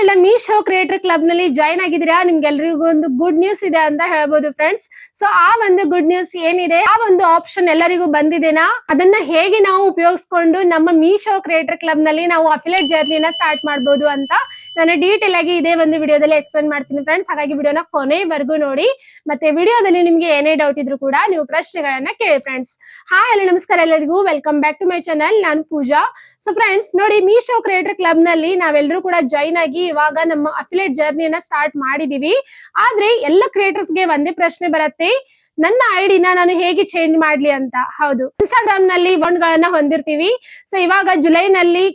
ಯಾರೆಲ್ಲ Meesho creator club ನಲ್ಲಿ join ಆಗಿದ್ದೀರಾ ನಿಮ್ಗೆಲ್ರಿಗೂ ಒಂದು ಗುಡ್ ನ್ಯೂಸ್ ಇದೆ ಅಂತ ಹೇಳ್ಬೋದು ಫ್ರೆಂಡ್ಸ್. ಸೊ ಆ ಒಂದು ಗುಡ್ ನ್ಯೂಸ್ ಏನಿದೆ, ಆ ಒಂದು ಆಪ್ಷನ್ ಎಲ್ಲರಿಗೂ ಬಂದಿದೆನಾ, ಅದನ್ನ ಹೇಗೆ ನಾವು ಉಪಯೋಗಿಸ್ಕೊಂಡು ನಮ್ಮ ಮೀಶೋ ಕ್ರಿಯೇಟರ್ ಕ್ಲಬ್ ನಲ್ಲಿ ನಾವು ಅಫಿಲಿಯೇಟ್ ಜರ್ನಿನ ಸ್ಟಾರ್ಟ್ ಮಾಡಬಹುದು ಅಂತ ನಾನು ಡೀಟೇಲ್ ಆಗಿ ಇದೇ ಒಂದು ವಿಡಿಯೋದಲ್ಲಿ ಎಕ್ಸ್ಪ್ಲೇನ್ ಮಾಡ್ತೀನಿ ಫ್ರೆಂಡ್ಸ್. ಹಾಗಾಗಿ ವಿಡಿಯೋನ ಕೊನೆವರೆಗೂ ನೋಡಿ. ಮತ್ತೆ ವಿಡಿಯೋದಲ್ಲಿ ನಿಮ್ಗೆ ಏನೇ ಡೌಟ್ ಇದ್ರು ಕೂಡ ನೀವು ಪ್ರಶ್ನೆಗಳನ್ನ ಕೇಳಿ ಫ್ರೆಂಡ್ಸ್. ಹಾಯ್ ಹಲೋ ನಮಸ್ಕಾರ ಎಲ್ಲರಿಗೂ, welcome back to my channel. ನಾನು ಪೂಜಾ. ಸೊ ಫ್ರೆಂಡ್ಸ್ ನೋಡಿ, ಮೀಶೋ ಕ್ರಿಯೇಟರ್ ಕ್ಲಬ್ ನಲ್ಲಿ ನಾವೆಲ್ಲರೂ ಕೂಡ ಜಾಯ್ನ್ ಆಗಿ ಇವಾಗ ನಮ್ಮ ಅಫಿಲಿಯೇಟ್ ಜರ್ನಿಯನ್ನ ಸ್ಟಾರ್ಟ್ ಮಾಡಿದೀವಿ. ಆದ್ರೆ ಎಲ್ಲ ಕ್ರಿಯೇಟರ್ಸ್ ಗೆ ಒಂದೇ ಪ್ರಶ್ನೆ ಬರುತ್ತೆ, ನನ್ನ ಐಡಿನ ನಾನು ಹೇಗೆ ಚೇಂಜ್ ಮಾಡ್ಲಿ ಅಂತ. ಹೌದು, ಇನ್ಸ್ಟಾಗ್ರಾಮ್ ನಲ್ಲಿ ಅಕೌಂಟ್ ಗಳನ್ನ ಹೊಂದಿರ್ತೀವಿ. ಸೊ ಇವಾಗ ಜುಲೈ ನಲ್ಲಿ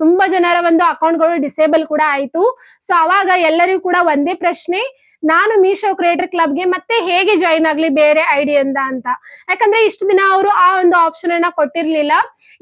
ತುಂಬಾ ಜನರ ಒಂದು ಅಕೌಂಟ್ ಗಳು ಡಿಸೇಬಲ್ ಕೂಡ ಆಯ್ತು. ಸೊ ಅವಾಗ ಎಲ್ಲರಿಗೂ ಕೂಡ ಒಂದೇ ಪ್ರಶ್ನೆ, ನಾನು ಮೀಶೋ ಕ್ರಿಯೇಟರ್ ಕ್ಲಬ್ ಗೆ ಮತ್ತೆ ಹೇಗೆ ಜಾಯಿನ್ ಆಗ್ಲಿ ಬೇರೆ ಐಡಿಯಿಂದ ಅಂತ. ಯಾಕಂದ್ರೆ ಇಷ್ಟು ದಿನ ಅವರು ಆ ಒಂದು ಆಪ್ಷನ್ ಅನ್ನ ಕೊಟ್ಟಿರ್ಲಿಲ್ಲ.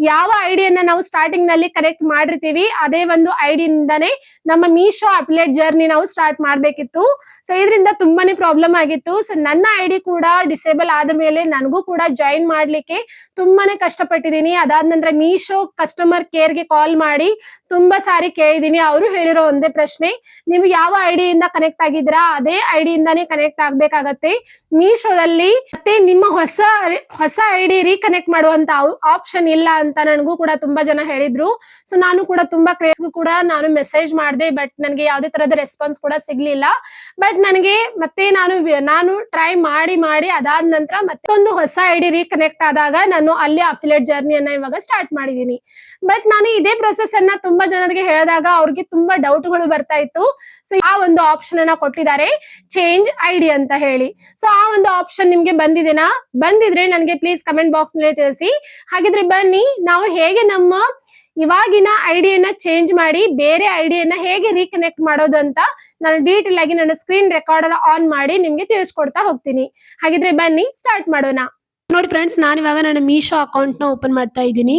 ಯಾವ ಐಡಿಯನ್ನ ನಾವು ಸ್ಟಾರ್ಟಿಂಗ್ ನಲ್ಲಿ ಕನೆಕ್ಟ್ ಮಾಡಿರ್ತೀವಿ ಅದೇ ಒಂದು ಐಡಿಯಿಂದಾನೇ ನಮ್ಮ ಮೀಶೋ ಅಫಿಲಿಯೇಟ್ ಜರ್ನಿ ನಾವು ಸ್ಟಾರ್ಟ್ ಮಾಡ್ಬೇಕಿತ್ತು. ಸೊ ಇದರಿಂದ ತುಂಬಾನೇ ಪ್ರಾಬ್ಲಮ್ ಆಗಿತ್ತು. ಸೊ ನನ್ನ ಐಡಿ ಕೂಡ ಡಿಸೇಬಲ್ ಆದ ಮೇಲೆ ನನಗೂ ಕೂಡ ಜಾಯಿನ್ ಮಾಡ್ಲಿಕ್ಕೆ ತುಂಬಾನೇ ಕಷ್ಟಪಟ್ಟಿದ್ದೀನಿ. ಅದಾದ ನಂತರ ಮೀಶೋ ಕಸ್ಟಮರ್ ಕೇರ್ ಗೆ ಕಾಲ್ ಮಾಡಿ ತುಂಬಾ ಸಾರಿ ಕೇಳಿದೀನಿ. ಅವರು ಹೇಳಿರೋ ಒಂದೇ ಪ್ರಶ್ನೆ, ನೀವು ಯಾವ ಐಡಿಯಿಂದ ಕನೆಕ್ಟ್ ಆಗಿದ್ದೀರಾ ಅದೇ ಐಡಿಯಿಂದಾನೇ ಕನೆಕ್ಟ್ ಆಗ್ಬೇಕಾಗತ್ತೆ. ಮೀಶೋದಲ್ಲಿ ಮತ್ತೆ ನಿಮ್ಮ ಹೊಸ ಐಡಿ ರೀಕನೆಕ್ಟ್ ಮಾಡುವಂತ ಆಪ್ಷನ್ ಇಲ್ಲ ಅಂತ ನನಗೂ ಕೂಡ ತುಂಬಾ ಜನ ಹೇಳಿದ್ರು. ಸೊ ನಾನು ಕೂಡ ತುಂಬಾ ಕ್ರೇಜ್ಗೂ ಕೂಡ ನಾನು ಮೆಸೇಜ್ ಮಾಡಿದೆ, ಬಟ್ ನನಗೆ ಯಾವುದೇ ತರದ ರೆಸ್ಪಾನ್ಸ್ ಕೂಡ ಸಿಗ್ಲಿಲ್ಲ. ಬಟ್ ನನಗೆ ಮತ್ತೆ ನಾನು ಟ್ರೈ ಮಾಡಿ ಅದಾದ ನಂತರ ಮತ್ತೊಂದು ಹೊಸ ಐಡಿ ರೀಕನೆಕ್ಟ್ ಆದಾಗ ನಾನು ಅಲ್ಲಿ ಅಫಿಲಿಯೇಟ್ ಜರ್ನಿಯನ್ನ ಇವಾಗ ಸ್ಟಾರ್ಟ್ ಮಾಡಿದೀನಿ. ಬಟ್ ನಾನು ಇದೇ ಪ್ರೊಸೆಸ್ ಅನ್ನ ತುಂಬಾ ಜನರಿಗೆ ಹೇಳಿದಾಗ ಅವ್ರಿಗೆ ತುಂಬಾ ಡೌಟ್ಗಳು ಬರ್ತಾ ಇತ್ತು. ಸೊ ಆ ಒಂದು ಆಪ್ಷನ್ ಅನ್ನ ಕೊಟ್ಟಿದ್ದಾರೆ, ಚೇಂಜ್ ಐಡಿ ಅಂತ ಹೇಳಿ. ಸೊ ಆ ಒಂದು ಆಪ್ಷನ್ ನಿಮ್ಗೆ ಬಂದಿದೆನಾ? ಬಂದಿದ್ರೆ ನನಗೆ ಪ್ಲೀಸ್ ಕಮೆಂಟ್ ಬಾಕ್ಸ್ ನಲ್ಲಿ ತಿಳಿಸಿ. ಹಾಗಿದ್ರೆ ಬನ್ನಿ, ನಾವು ಹೇಗೆ ನಮ್ಮ ಇವಾಗಿನ ಐಡಿಯನ್ನ ಚೇಂಜ್ ಮಾಡಿ ಬೇರೆ ಐಡಿಯನ್ನ ಹೇಗೆ ರೀಕನೆಕ್ಟ್ ಮಾಡೋದು ಅಂತ ನಾನು ಡೀಟೇಲ್ ಆಗಿ ನನ್ನ ಸ್ಕ್ರೀನ್ ರೆಕಾರ್ಡರ್ ಆನ್ ಮಾಡಿ ನಿಮ್ಗೆ ತಿಳಿಸ್ಕೊಡ್ತಾ ಹೋಗ್ತೀನಿ. ಹಾಗಿದ್ರೆ ಬನ್ನಿ ಸ್ಟಾರ್ಟ್ ಮಾಡೋಣ. ನೋಡಿ ಫ್ರೆಂಡ್ಸ್, ನಾನಿವಾಗ ನನ್ನ ಮೀಶೋ ಅಕೌಂಟ್ ನ ಓಪನ್ ಮಾಡ್ತಾ ಇದ್ದೀನಿ.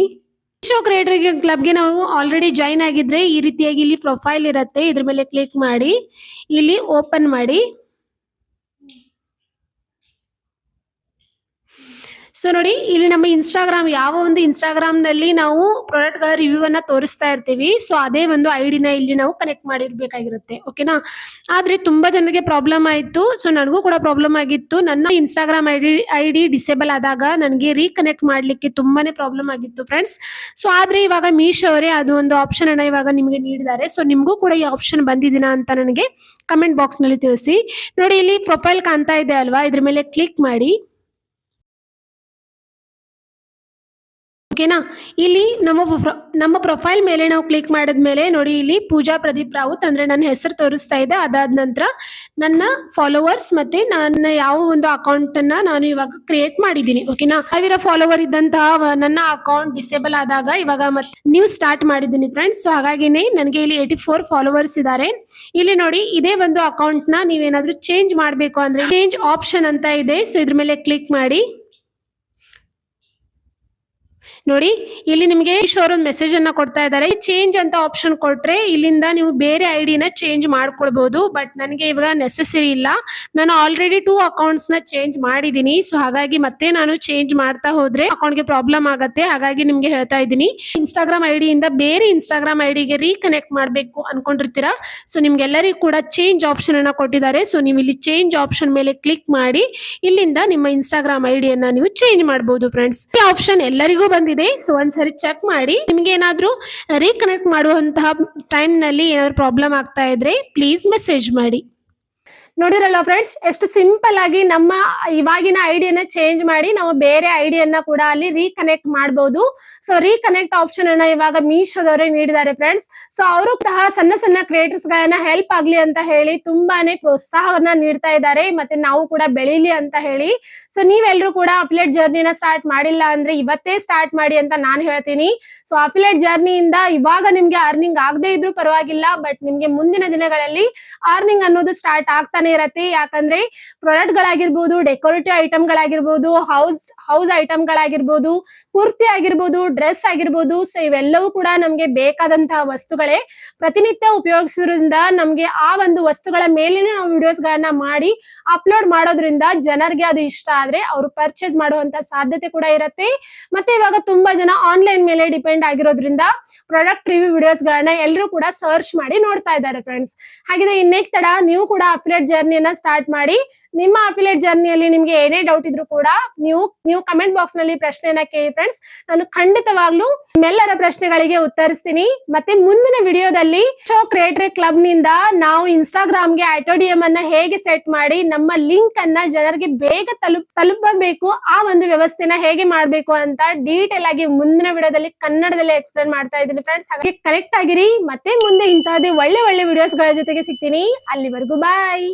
ಮೀಶೋ ಕ್ರಿಯೇಟರ್ ಕ್ಲಬ್ಗೆ ನಾವು ಆಲ್ರೆಡಿ ಜಾಯಿನ್ ಆಗಿದ್ರೆ ಈ ರೀತಿಯಾಗಿ ಇಲ್ಲಿ ಪ್ರೊಫೈಲ್ ಇರುತ್ತೆ, ಇದ್ರ ಮೇಲೆ ಕ್ಲಿಕ್ ಮಾಡಿ ಇಲ್ಲಿ ಓಪನ್ ಮಾಡಿ. ಸೊ ನೋಡಿ, ಇಲ್ಲಿ ನಮ್ಮ ಇನ್ಸ್ಟಾಗ್ರಾಮ್, ಯಾವ ಒಂದು ಇನ್ಸ್ಟಾಗ್ರಾಮ್ ನಲ್ಲಿ ನಾವು ಪ್ರಾಡಕ್ಟ್ ಗಳ ರಿವ್ಯೂ ಅನ್ನ ತೋರಿಸ್ತಾ ಇರ್ತೀವಿ, ಸೊ ಅದೇ ಒಂದು ಐಡಿನ ಇಲ್ಲಿ ನಾವು ಕನೆಕ್ಟ್ ಮಾಡಿರ್ಬೇಕಾಗಿರುತ್ತೆ. ಓಕೆನಾ? ಆದ್ರೆ ತುಂಬಾ ಜನರಿಗೆ ಪ್ರಾಬ್ಲಮ್ ಆಯ್ತು. ಸೊ ನನಗೂ ಕೂಡ ಪ್ರಾಬ್ಲಮ್ ಆಗಿತ್ತು. ನನ್ನ ಇನ್ಸ್ಟಾಗ್ರಾಮ್ ಐಡಿ ಡಿಸೇಬಲ್ ಆದಾಗ ನನಗೆ ರೀಕನೆಕ್ಟ್ ಮಾಡ್ಲಿಕ್ಕೆ ತುಂಬಾನೇ ಪ್ರಾಬ್ಲಮ್ ಆಗಿತ್ತು ಫ್ರೆಂಡ್ಸ್. ಸೊ ಆದ್ರೆ ಇವಾಗ ಮೀಶೋ ಅವರೇ ಅದು ಒಂದು ಆಪ್ಷನ್ ಅನ್ನ ಇವಾಗ ನಿಮ್ಗೆ ನೀಡಿದ್ದಾರೆ. ಸೊ ನಿಮ್ಗೂ ಕೂಡ ಈ ಆಪ್ಷನ್ ಬಂದಿದ್ದೀನಾ ಅಂತ ನನಗೆ ಕಮೆಂಟ್ ಬಾಕ್ಸ್ ನಲ್ಲಿ ತಿಳಿಸಿ. ನೋಡಿ, ಇಲ್ಲಿ ಪ್ರೊಫೈಲ್ ಕಾಣ್ತಾ ಇದೆ ಅಲ್ವಾ, ಇದ್ರ ಮೇಲೆ ಕ್ಲಿಕ್ ಮಾಡಿ. ಓಕೆನಾ? ಇಲ್ಲಿ ನಮ್ಮ ಪ್ರೊಫೈಲ್ ಮೇಲೆ ನಾವು ಕ್ಲಿಕ್ ಮಾಡಿದ್ಮೇಲೆ ನೋಡಿ, ಇಲ್ಲಿ ಪೂಜಾ ಪ್ರದೀಪ್ ರಾವುತ್ ಅಂದ್ರೆ ನನ್ನ ಹೆಸರು ತೋರಿಸ್ತಾ ಇದೆ. ಅದಾದ ನಂತರ ನನ್ನ ಫಾಲೋವರ್ಸ್ ಮತ್ತೆ ನನ್ನ ಯಾವ ಒಂದು ಅಕೌಂಟ್ ಅನ್ನ ನಾನು ಇವಾಗ ಕ್ರಿಯೇಟ್ ಮಾಡಿದ್ದೀನಿ. ಓಕೆನಾ? 1000 ಫಾಲೋವರ್ ಇದ್ದಂತಹ ನನ್ನ ಅಕೌಂಟ್ ಡಿಸೇಬಲ್ ಆದಾಗ ಇವಾಗ ಮತ್ತೆ ನ್ಯೂ ಸ್ಟಾರ್ಟ್ ಮಾಡಿದ್ದೀನಿ ಫ್ರೆಂಡ್ಸ್. ಸೊ ಹಾಗಾಗಿನೇ ನನಗೆ ಇಲ್ಲಿ 84 ಫಾಲೋವರ್ಸ್ ಇದ್ದಾರೆ. ಇಲ್ಲಿ ನೋಡಿ, ಇದೇ ಒಂದು ಅಕೌಂಟ್ ನ ನೀವೇನಾದ್ರೂ ಚೇಂಜ್ ಮಾಡ್ಬೇಕು ಅಂದ್ರೆ ಚೇಂಜ್ ಆಪ್ಷನ್ ಅಂತ ಇದೆ. ಸೊ ಇದ್ರ ಮೇಲೆ ಕ್ಲಿಕ್ ಮಾಡಿ. ನೋಡಿ, ಇಲ್ಲಿ ನಿಮಗೆ ಶೋರೂಮ್ ಮೆಸೇಜ್ ಅನ್ನ ಕೊಡ್ತಾ ಇದ್ದಾರೆ. ಚೇಂಜ್ ಅಂತ ಆಪ್ಷನ್ ಕೊಟ್ರೆ ಇಲ್ಲಿಂದ ನೀವು ಬೇರೆ ಐಡಿನ ಚೇಂಜ್ ಮಾಡ್ಕೊಳ್ಬಹುದು. ಬಟ್ ನನಗೆ ಇವಾಗ ನೆಸೆಸರಿ ಇಲ್ಲ, ನಾನು ಆಲ್ರೆಡಿ 2 ಅಕೌಂಟ್ಸ್ ನ ಚೇಂಜ್ ಮಾಡಿದೀನಿ. ಸೊ ಹಾಗಾಗಿ ಮತ್ತೆ ನಾನು ಚೇಂಜ್ ಮಾಡ್ತಾ ಹೋದ್ರೆ ಅಕೌಂಟ್ ಗೆ ಪ್ರಾಬ್ಲಮ್ ಆಗುತ್ತೆ. ಹಾಗಾಗಿ ನಿಮ್ಗೆ ಹೇಳ್ತಾ ಇದ್ದೀನಿ, ಇನ್ಸ್ಟಾಗ್ರಾಮ್ ಐಡಿಯಿಂದ ಬೇರೆ ಇನ್ಸ್ಟಾಗ್ರಾಮ್ ಐಡಿಗೆ ರೀಕನೆಕ್ಟ್ ಮಾಡ್ಬೇಕು ಅನ್ಕೊಂಡಿರ್ತೀರಾ. ಸೊ ನಿಮ್ಗೆಲ್ಲರಿಗೂ ಕೂಡ ಚೇಂಜ್ ಆಪ್ಷನ್ ಅನ್ನ ಕೊಟ್ಟಿದ್ದಾರೆ. ಸೊ ನೀವು ಇಲ್ಲಿ ಚೇಂಜ್ ಆಪ್ಷನ್ ಮೇಲೆ ಕ್ಲಿಕ್ ಮಾಡಿ ಇಲ್ಲಿಂದ ನಿಮ್ಮ ಇನ್ಸ್ಟಾಗ್ರಾಮ್ ಐಡಿಯನ್ನ ನೀವು ಚೇಂಜ್ ಮಾಡಬಹುದು ಫ್ರೆಂಡ್ಸ್. ಈ ಆಪ್ಷನ್ ಎಲ್ಲರಿಗೂ ಬಂದಿದೆ. ಸೊ ಒಂದ್ಸರಿ ಚೆಕ್ ಮಾಡಿ. ನಿಮ್ಗೆ ಏನಾದ್ರೂ ರೀಕನೆಕ್ಟ್ ಮಾಡುವಂತಹ ಟೈಮ್ ನಲ್ಲಿ ಏನಾದ್ರು ಪ್ರಾಬ್ಲಮ್ ಆಗ್ತಾ ಇದ್ರೆ ಪ್ಲೀಸ್ ಮೆಸೇಜ್ ಮಾಡಿ. ನೋಡಿರಲ್ಲ ಫ್ರೆಂಡ್ಸ್, ಎಷ್ಟು ಸಿಂಪಲ್ ಆಗಿ ನಮ್ಮ ಇವಾಗಿನ ಐಡಿಯನ್ನ ಚೇಂಜ್ ಮಾಡಿ ನಾವು ಬೇರೆ ಐಡಿಯನ್ನ ಕೂಡ ಅಲ್ಲಿ ರೀಕನೆಕ್ಟ್ ಮಾಡಬಹುದು. ಸೊ ರೀಕನೆಕ್ಟ್ ಆಪ್ಷನ್ ಅನ್ನ ಇವಾಗ ಮೀಶೋದವರೇ ನೀಡಿದ್ದಾರೆ ಫ್ರೆಂಡ್ಸ್. ಸೊ ಅವರು ಸಹ ಸಣ್ಣ ಕ್ರಿಯೇಟರ್ಸ್ ಗಳನ್ನ ಹೆಲ್ಪ್ ಆಗ್ಲಿ ಅಂತ ಹೇಳಿ ತುಂಬಾನೇ ಪ್ರೋತ್ಸಾಹವನ್ನ ನೀಡ್ತಾ ಇದ್ದಾರೆ, ಮತ್ತೆ ನಾವು ಕೂಡ ಬೆಳೀಲಿ ಅಂತ ಹೇಳಿ. ಸೊ ನೀವೆಲ್ಲರೂ ಕೂಡ ಅಫಿಲಿಯೇಟ್ ಜರ್ನಿನ ಸ್ಟಾರ್ಟ್ ಮಾಡಿಲ್ಲ ಅಂದ್ರೆ ಇವತ್ತೇ ಸ್ಟಾರ್ಟ್ ಮಾಡಿ ಅಂತ ನಾನು ಹೇಳ್ತೀನಿ. ಸೊ ಅಫಿಲಿಯೇಟ್ ಜರ್ನಿಯಿಂದ ಇವಾಗ ನಿಮ್ಗೆ ಅರ್ನಿಂಗ್ ಆಗದೆ ಇದ್ರೂ ಪರವಾಗಿಲ್ಲ, ಬಟ್ ನಿಮ್ಗೆ ಮುಂದಿನ ದಿನಗಳಲ್ಲಿ ಅರ್ನಿಂಗ್ ಅನ್ನೋದು ಸ್ಟಾರ್ಟ್ ಆಗ್ತಾ ಅಂತಾನೆ ಇರತ್ತೆ. ಯಾಕಂದ್ರೆ ಪ್ರಾಡಕ್ಟ್ ಗಳಾಗಿರ್ಬೋದು, ಡೆಕೋರೇಟಿವ್ ಐಟಮ್ ಗಳಾಗಿರ್ಬೋದು, ಹೌಸ್ ಐಟಮ್ ಗಳಾಗಿರ್ಬೋದು, ಕುರ್ತಿ ಆಗಿರ್ಬೋದು, ಡ್ರೆಸ್ ಆಗಿರ್ಬೋದು, ಸೊ ಇವೆಲ್ಲವೂ ಕೂಡ ನಮ್ಗೆ ಬೇಕಾದಂತಹ ವಸ್ತುಗಳೇ. ಪ್ರತಿನಿತ್ಯ ಉಪಯೋಗಿಸೋದ್ರಿಂದ ನಮ್ಗೆ ಆ ಒಂದು ವಸ್ತುಗಳ ಮೇಲೇನೆ ನಾವು ವಿಡಿಯೋಸ್ ಗಳನ್ನ ಮಾಡಿ ಅಪ್ಲೋಡ್ ಮಾಡೋದ್ರಿಂದ ಜನರಿಗೆ ಅದು ಇಷ್ಟ ಆದ್ರೆ ಅವರು ಪರ್ಚೇಸ್ ಮಾಡುವಂತ ಸಾಧ್ಯತೆ ಕೂಡ ಇರುತ್ತೆ. ಮತ್ತೆ ಇವಾಗ ತುಂಬಾ ಜನ ಆನ್ಲೈನ್ ಮೇಲೆ ಡಿಪೆಂಡ್ ಆಗಿರೋದ್ರಿಂದ ಪ್ರಾಡಕ್ಟ್ ರಿವ್ಯೂ ವಿಡಿಯೋಸ್ ಗಳನ್ನ ಎಲ್ಲರೂ ಕೂಡ ಸರ್ಚ್ ಮಾಡಿ ನೋಡ್ತಾ ಇದ್ದಾರೆ ಫ್ರೆಂಡ್ಸ್. ಹಾಗಿದ್ರೆ ಇನ್ನೇಕ್ ತಡ, ನೀವು ಕೂಡ ಅಫಿಲಿಯೇಟ್ ಜರ್ನಿಯನ್ನ ಸ್ಟಾರ್ಟ್ ಮಾಡಿ. ನಿಮ್ಮ ಅಫಿಲಿಯೇಟ್ ಜರ್ನಿಯಲ್ಲಿ ನಿಮ್ಗೆ ಏನೇ ಡೌಟ್ ಇದ್ರು ಕೂಡ ನೀವು ಕಮೆಂಟ್ ಬಾಕ್ಸ್ ನಲ್ಲಿ ಪ್ರಶ್ನೆಯನ್ನ ಕೇಳಿ ಫ್ರೆಂಡ್ಸ್. ನಾನು ಖಂಡಿತವಾಗ್ಲೂ ನಿಮ್ಮೆಲ್ಲರ ಪ್ರಶ್ನೆಗಳಿಗೆ ಉತ್ತರಿಸ್ತೀನಿ. ಮತ್ತೆ ಮುಂದಿನ ವಿಡಿಯೋದಲ್ಲಿ ಶೋ ಕ್ರಿಯೇಟರ್ ಕ್ಲಬ್ ನಿಂದ ನಾವು ಇನ್ಸ್ಟಾಗ್ರಾಮ್ಗೆ ಆಟೋಡಿಯಂ ಅನ್ನ ಹೇಗೆ ಸೆಟ್ ಮಾಡಿ ನಮ್ಮ ಲಿಂಕ್ ಅನ್ನ ಜನರಿಗೆ ಬೇಗ ತಲುಪಬೇಕು, ಆ ಒಂದು ವ್ಯವಸ್ಥೆನ ಹೇಗೆ ಮಾಡ್ಬೇಕು ಅಂತ ಡೀಟೇಲ್ ಆಗಿ ಮುಂದಿನ ವಿಡಿಯೋದಲ್ಲಿ ಕನ್ನಡದಲ್ಲಿ ಎಕ್ಸ್ಪ್ಲೇನ್ ಮಾಡ್ತಾ ಇದ್ದೀನಿ ಫ್ರೆಂಡ್ಸ್. ಹಾಗೆ ಕರೆಕ್ಟ್ ಆಗಿರಿ. ಮತ್ತೆ ಮುಂದೆ ಇಂತಹದೇ ಒಳ್ಳೆ ವಿಡಿಯೋಸ್ ಗಳ ಜೊತೆಗೆ ಸಿಗ್ತೀನಿ. ಅಲ್ಲಿವರೆಗೂ ಬಾಯ್.